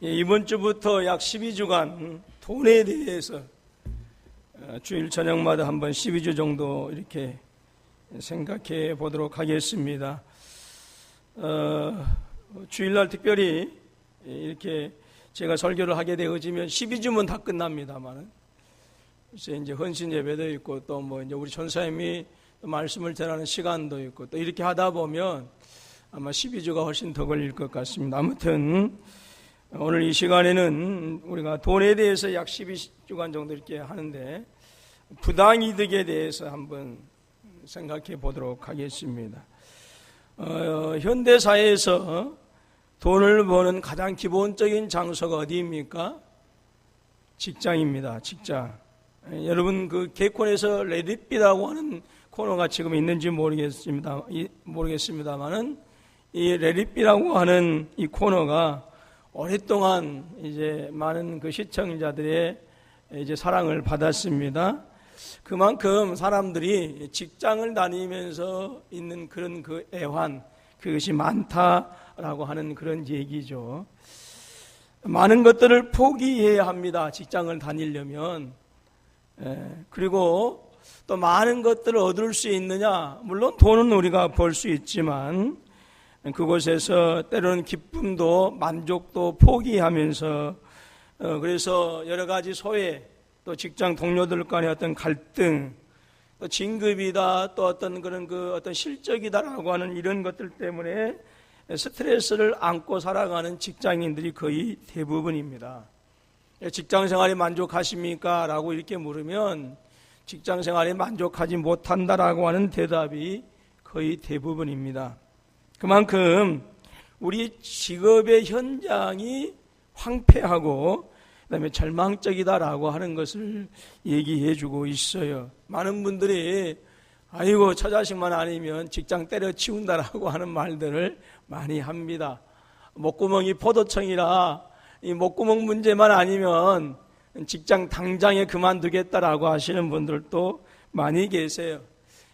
이번 주부터 약 12주간 돈에 대해서 주일 저녁마다 한번 12주 정도 이렇게 생각해 보도록 하겠습니다. 주일날 특별히 이렇게 제가 설교를 하게 되어지면 12주면 다 끝납니다만, 그래서 이제 헌신 예배도 있고 또 뭐 이제 우리 전사님이 말씀을 전하는 시간도 있고 또 이렇게 하다 보면 아마 12주가 훨씬 더 걸릴 것 같습니다. 아무튼 오늘 이 시간에는 우리가 돈에 대해서 약 12주간 정도 이렇게 하는데 부당이득에 대해서 한번 생각해 보도록 하겠습니다. 현대사회에서 돈을 버는 가장 기본적인 장소가 어디입니까? 직장입니다. 직장. 여러분 그 개콘에서 레딧비라고 하는 코너가 지금 있는지 모르겠습니다만은 이 레딧비라고 하는 이 코너가 오랫동안 이제 많은 그 시청자들의 이제 사랑을 받았습니다. 그만큼 사람들이 직장을 다니면서 있는 그런 그 애환, 그것이 많다라고 하는 그런 얘기죠. 많은 것들을 포기해야 합니다. 직장을 다니려면. 그리고 또 많은 것들을 얻을 수 있느냐? 물론 돈은 우리가 벌 수 있지만 그곳에서 때로는 기쁨도 만족도 포기하면서 그래서 여러 가지 소외, 또 직장 동료들 간의 어떤 갈등, 또 진급이다, 또 어떤 그런 그 어떤 실적이다라고 하는 이런 것들 때문에 스트레스를 안고 살아가는 직장인들이 거의 대부분입니다. 직장 생활에 만족하십니까? 라고 이렇게 물으면 직장 생활에 만족하지 못한다라고 하는 대답이 거의 대부분입니다. 그만큼 우리 직업의 현장이 황폐하고 그다음에 절망적이다라고 하는 것을 얘기해 주고 있어요. 많은 분들이 아이고 저 자식만 아니면 직장 때려치운다라고 하는 말들을 많이 합니다. 목구멍이 포도청이라 이 목구멍 문제만 아니면 직장 당장에 그만두겠다라고 하시는 분들도 많이 계세요.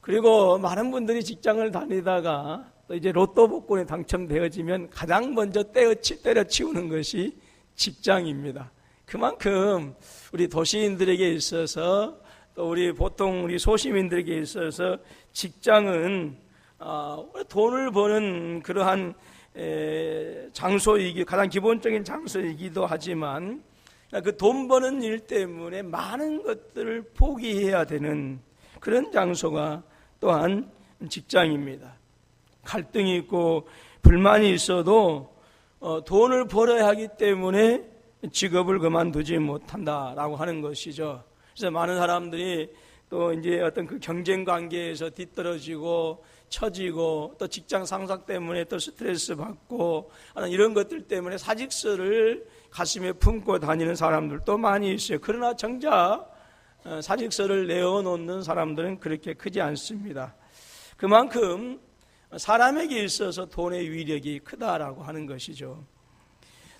그리고 많은 분들이 직장을 다니다가 또 이제 로또 복권에 당첨되어지면 가장 먼저 때려치우는 것이 직장입니다. 그만큼 우리 도시인들에게 있어서 또 우리 보통 우리 소시민들에게 있어서 직장은 돈을 버는 그러한 장소이기, 가장 기본적인 장소이기도 하지만 그 돈 버는 일 때문에 많은 것들을 포기해야 되는 그런 장소가 또한 직장입니다. 갈등이 있고 불만이 있어도 돈을 벌어야 하기 때문에 직업을 그만두지 못한다라고 하는 것이죠. 그래서 많은 사람들이 또 이제 어떤 그 경쟁 관계에서 뒤떨어지고 처지고 또 직장 상사 때문에 또 스트레스 받고 하는 이런 것들 때문에 사직서를 가슴에 품고 다니는 사람들도 많이 있어요. 그러나 정작 사직서를 내어놓는 사람들은 그렇게 크지 않습니다. 그만큼 사람에게 있어서 돈의 위력이 크다라고 하는 것이죠.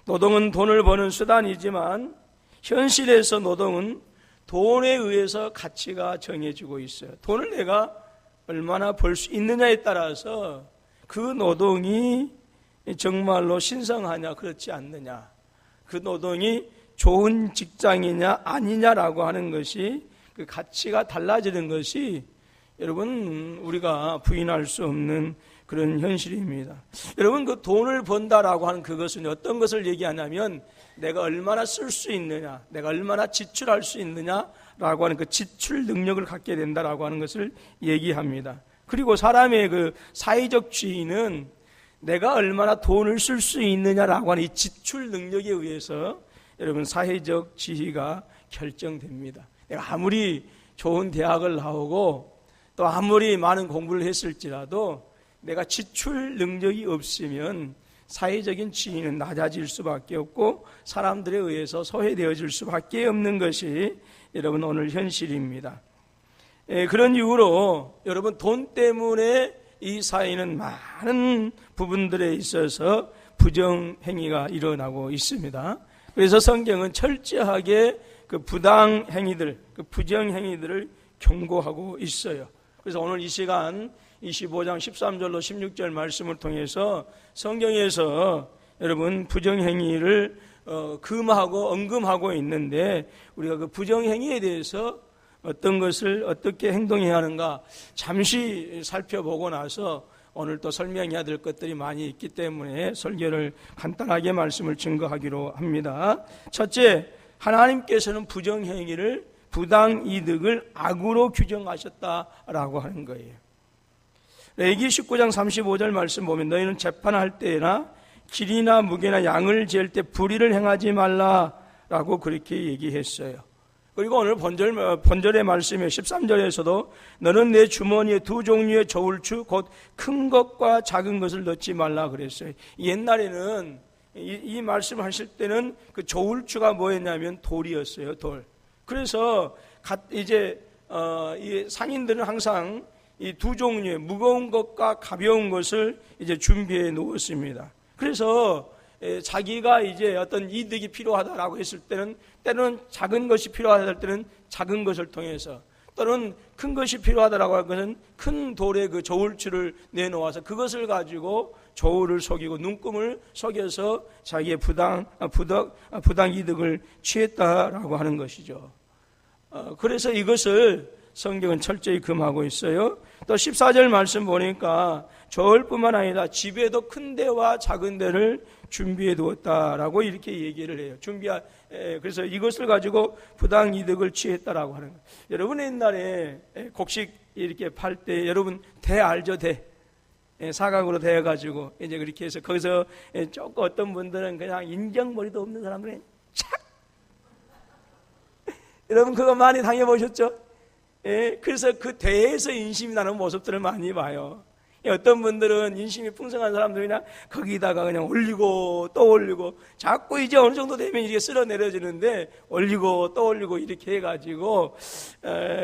노동은 돈을 버는 수단이지만 현실에서 노동은 돈에 의해서 가치가 정해지고 있어요. 돈을 내가 얼마나 벌 수 있느냐에 따라서 그 노동이 정말로 신성하냐 그렇지 않느냐, 그 노동이 좋은 직장이냐 아니냐라고 하는 것이 그 가치가 달라지는 것이 여러분 우리가 부인할 수 없는 그런 현실입니다. 여러분 그 돈을 번다라고 하는 그것은 어떤 것을 얘기하냐면 내가 얼마나 쓸 수 있느냐, 내가 얼마나 지출할 수 있느냐라고 하는 그 지출 능력을 갖게 된다라고 하는 것을 얘기합니다. 그리고 사람의 그 사회적 지위는 내가 얼마나 돈을 쓸 수 있느냐라고 하는 이 지출 능력에 의해서 여러분 사회적 지위가 결정됩니다. 내가 아무리 좋은 대학을 나오고 또 아무리 많은 공부를 했을지라도 내가 지출 능력이 없으면 사회적인 지위는 낮아질 수밖에 없고 사람들에 의해서 소외되어질 수밖에 없는 것이 여러분 오늘 현실입니다. 그런 이유로 여러분 돈 때문에 이 사회는 많은 부분들에 있어서 부정행위가 일어나고 있습니다. 그래서 성경은 철저하게 그 부당행위들, 그 부정행위들을 경고하고 있어요. 그래서 오늘 이 시간 25장 13절로 16절 말씀을 통해서 성경에서 여러분 부정행위를 금하고 언금하고 있는데 우리가 그 부정행위에 대해서 어떤 것을 어떻게 행동해야 하는가 잠시 살펴보고 나서 오늘 또 설명해야 될 것들이 많이 있기 때문에 설교를 간단하게 말씀을 증거하기로 합니다. 첫째, 하나님께서는 부정행위를 부당이득을 악으로 규정하셨다라고 하는 거예요. 레위기 19장 35절 말씀 보면 너희는 재판할 때나 길이나 무게나 양을 재을 때 불의를 행하지 말라라고 그렇게 얘기했어요. 그리고 오늘 본절의 말씀에 13절에서도 너는 내 주머니에 두 종류의 저울추 곧 큰 것과 작은 것을 넣지 말라 그랬어요. 옛날에는 이 말씀을 하실 때는 그 저울추가 뭐였냐면 돌이었어요. 돌. 그래서 이제 이 상인들은 항상 이 두 종류의 무거운 것과 가벼운 것을 이제 준비해 놓았습니다. 그래서 자기가 이제 어떤 이득이 필요하다라고 했을 때는 때로는 작은 것이 필요하다 할 때는 작은 것을 통해서 또는 큰 것이 필요하다라고 할 것은 큰 돌의 그 저울추를 내놓아서 그것을 가지고 저울을 속이고 눈금을 속여서 자기의 부당 이득을 취했다라고 하는 것이죠. 그래서 이것을 성경은 철저히 금하고 있어요. 또 14절 말씀 보니까 저울뿐만 아니라 집에도 큰 데와 작은 데를 준비해 두었다라고 이렇게 얘기를 해요. 그래서 이것을 가지고 부당 이득을 취했다라고 하는 거예요. 여러분 옛날에 곡식 이렇게 팔 때 여러분 대 알죠? 대. 사각으로 대가지고 이제 그렇게 해서 거기서 조금 어떤 분들은 그냥 인정머리도 없는 사람들은 착. 여러분 그거 많이 당해보셨죠? 그래서 그 대에서 인심이 나는 모습들을 많이 봐요. 어떤 분들은 인심이 풍성한 사람들이나 거기다가 그냥 올리고 또 올리고 자꾸 이제 어느 정도 되면 이렇게 쓸어 내려지는데 올리고 또 올리고 이렇게 해가지고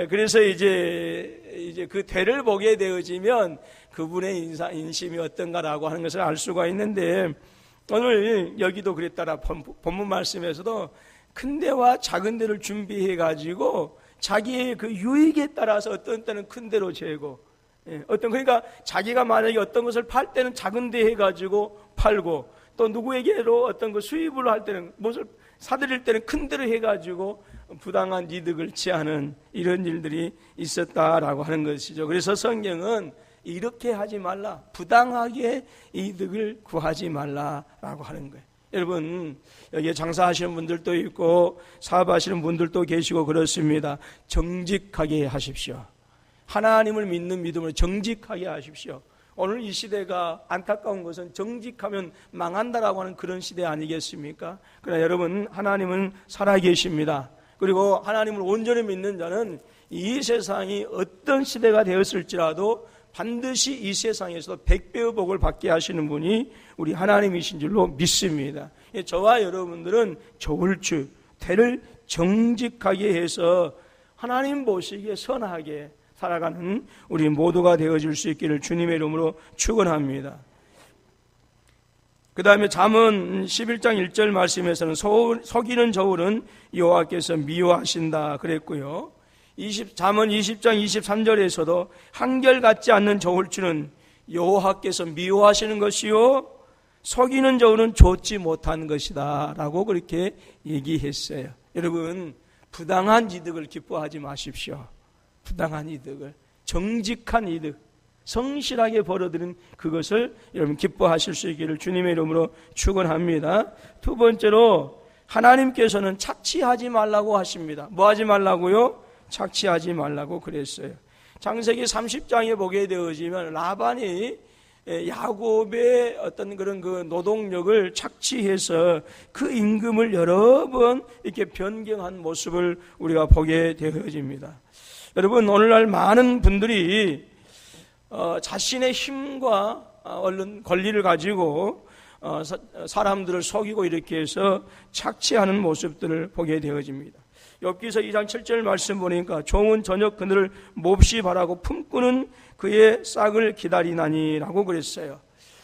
그래서 이제 그 대를 보게 되어지면 그분의 인심이 어떤가라고 하는 것을 알 수가 있는데 오늘 여기도 그랬다라 본문 말씀에서도 큰 데와 작은 데를 준비해 가지고 자기의 그 유익에 따라서 어떤 때는 큰 데로 재고 그러니까 자기가 만약에 어떤 것을 팔 때는 작은 데 해가지고 팔고 또 누구에게로 어떤 거 수입을 할 때는 무엇을 사드릴 때는 큰 데로 해가지고 부당한 이득을 취하는 이런 일들이 있었다라고 하는 것이죠. 그래서 성경은 이렇게 하지 말라, 부당하게 이득을 구하지 말라라고 하는 거예요. 여러분 여기에 장사하시는 분들도 있고 사업하시는 분들도 계시고 그렇습니다. 정직하게 하십시오. 하나님을 믿는 믿음으로 정직하게 하십시오. 오늘 이 시대가 안타까운 것은 정직하면 망한다라고 하는 그런 시대 아니겠습니까? 그러나 여러분 하나님은 살아계십니다. 그리고 하나님을 온전히 믿는 자는 이 세상이 어떤 시대가 되었을지라도 반드시 이 세상에서 100배의 복을 받게 하시는 분이 우리 하나님이신 줄로 믿습니다. 저와 여러분들은 저울추, 대를 정직하게 해서 하나님 보시기에 선하게 살아가는 우리 모두가 되어줄 수 있기를 주님의 이름으로 축원합니다. 그 다음에 잠언 11장 1절 말씀에서는 속이는 저울은 여호와께서 미워하신다 그랬고요. 잠언 20장 23절에서도 한결같지 않는 저울추는 여호와께서 미워하시는 것이요 속이는 저울은 좋지 못한 것이다 라고 그렇게 얘기했어요. 여러분 부당한 이득을 기뻐하지 마십시오. 부당한 이득을, 정직한 이득, 성실하게 벌어들인 그것을 여러분 기뻐하실 수 있기를 주님의 이름으로 축원합니다. 두 번째로 하나님께서는 착취하지 말라고 하십니다. 뭐 하지 말라고요? 착취하지 말라고 그랬어요. 창세기 30장에 보게 되어지면 라반이 야곱의 어떤 그런 그 노동력을 착취해서 그 임금을 여러 번 이렇게 변경한 모습을 우리가 보게 되어집니다. 여러분 오늘날 많은 분들이 자신의 힘과 얼른 권리를 가지고 사람들을 속이고 이렇게 해서 착취하는 모습들을 보게 되어집니다. 욥기서 2장 7절 말씀 보니까 종은 저녁 그늘을 몹시 바라고 품꾸는 그의 싹을 기다리나니라고 그랬어요.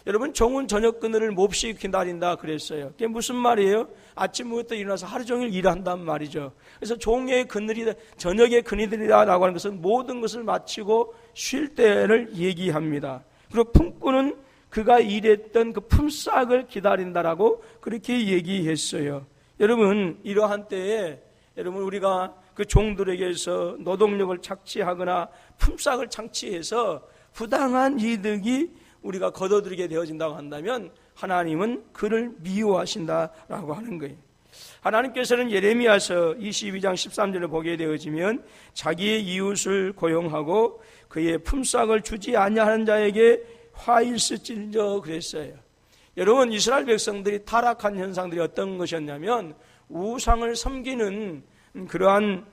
여러분 종은 저녁 그늘을 몹시 기다린다 그랬어요. 그게 무슨 말이에요? 아침부터 일어나서 하루 종일 일한단 말이죠. 그래서 종의 그늘이다, 저녁의 그늘이다라고 하는 것은 모든 것을 마치고 쉴 때를 얘기합니다. 그리고 품꾸는 그가 일했던 그 품삯을 기다린다라고 그렇게 얘기했어요. 여러분, 이러한 때에 여러분 우리가 그 종들에게서 노동력을 착취하거나 품삯을 창취해서 부당한 이득이 우리가 거둬들이게 되어진다고 한다면 하나님은 그를 미워하신다라고 하는 거예요. 하나님께서는 예레미야서 22장 13절을 보게 되어지면 자기의 이웃을 고용하고 그의 품삯을 주지 아니하는 자에게 화 있을진저 그랬어요. 여러분, 이스라엘 백성들이 타락한 현상들이 어떤 것이었냐면 우상을 섬기는 그러한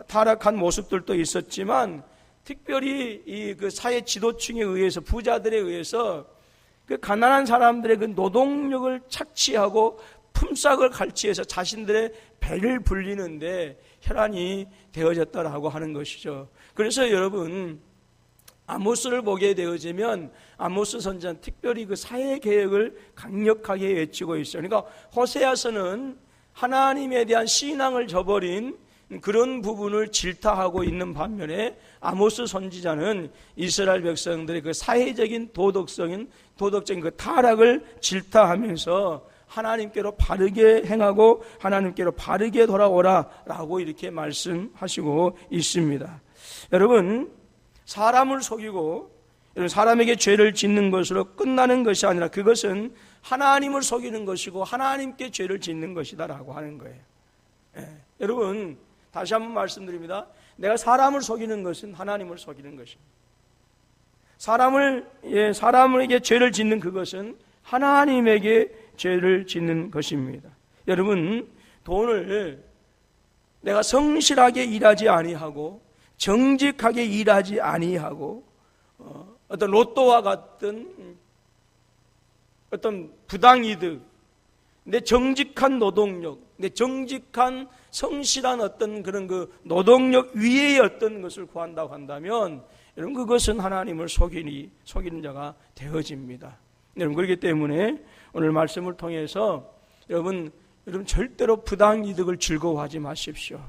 타락한 모습들도 있었지만 특별히 그 사회 지도층에 의해서, 부자들에 의해서 그 가난한 사람들의 그 노동력을 착취하고 품삯을 갈취해서 자신들의 배를 불리는데 혈안이 되어졌다라고 하는 것이죠. 그래서 여러분, 아모스를 보게 되어지면 아모스 선지자는 특별히 그 사회 개혁을 강력하게 외치고 있어요. 그러니까 호세아서는 하나님에 대한 신앙을 저버린 그런 부분을 질타하고 있는 반면에 아모스 선지자는 이스라엘 백성들의 그 사회적인 도덕적인 그 타락을 질타하면서 하나님께로 바르게 행하고 하나님께로 바르게 돌아오라라고 이렇게 말씀하시고 있습니다. 여러분, 사람을 속이고 사람에게 죄를 짓는 것으로 끝나는 것이 아니라 그것은 하나님을 속이는 것이고 하나님께 죄를 짓는 것이다라고 하는 거예요. 여러분, 다시 한번 말씀드립니다. 내가 사람을 속이는 것은 하나님을 속이는 것입니다. 사람에게 죄를 짓는 그것은 하나님에게 죄를 짓는 것입니다. 여러분, 돈을 내가 성실하게 일하지 아니하고 정직하게 일하지 아니하고 어떤 로또와 같은 어떤 부당이득, 내 정직한 노동력, 내 정직한 성실한 어떤 그런 그 노동력 위에 어떤 것을 구한다고 한다면 여러분, 그것은 하나님을 속이는 자가 되어집니다. 여러분, 그렇기 때문에 오늘 말씀을 통해서 여러분 절대로 부당이득을 즐거워하지 마십시오.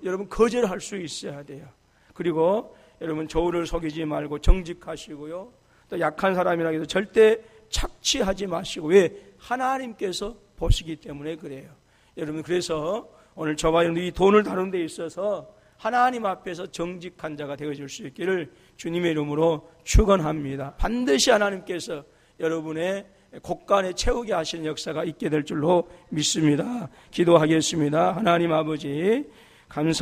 여러분, 거절할 수 있어야 돼요. 그리고 여러분, 저울을 속이지 말고 정직하시고요. 또 약한 사람이라 해서 절대 착취하지 마시고, 왜? 하나님께서 보시기 때문에 그래요. 여러분, 그래서 오늘 저와 여러분이 돈을 다루는 데 있어서 하나님 앞에서 정직한 자가 되어줄 수 있기를 주님의 이름으로 축원합니다. 반드시 하나님께서 여러분의 곳간에 채우게 하시는 역사가 있게 될 줄로 믿습니다. 기도하겠습니다. 하나님 아버지, 감사합니다.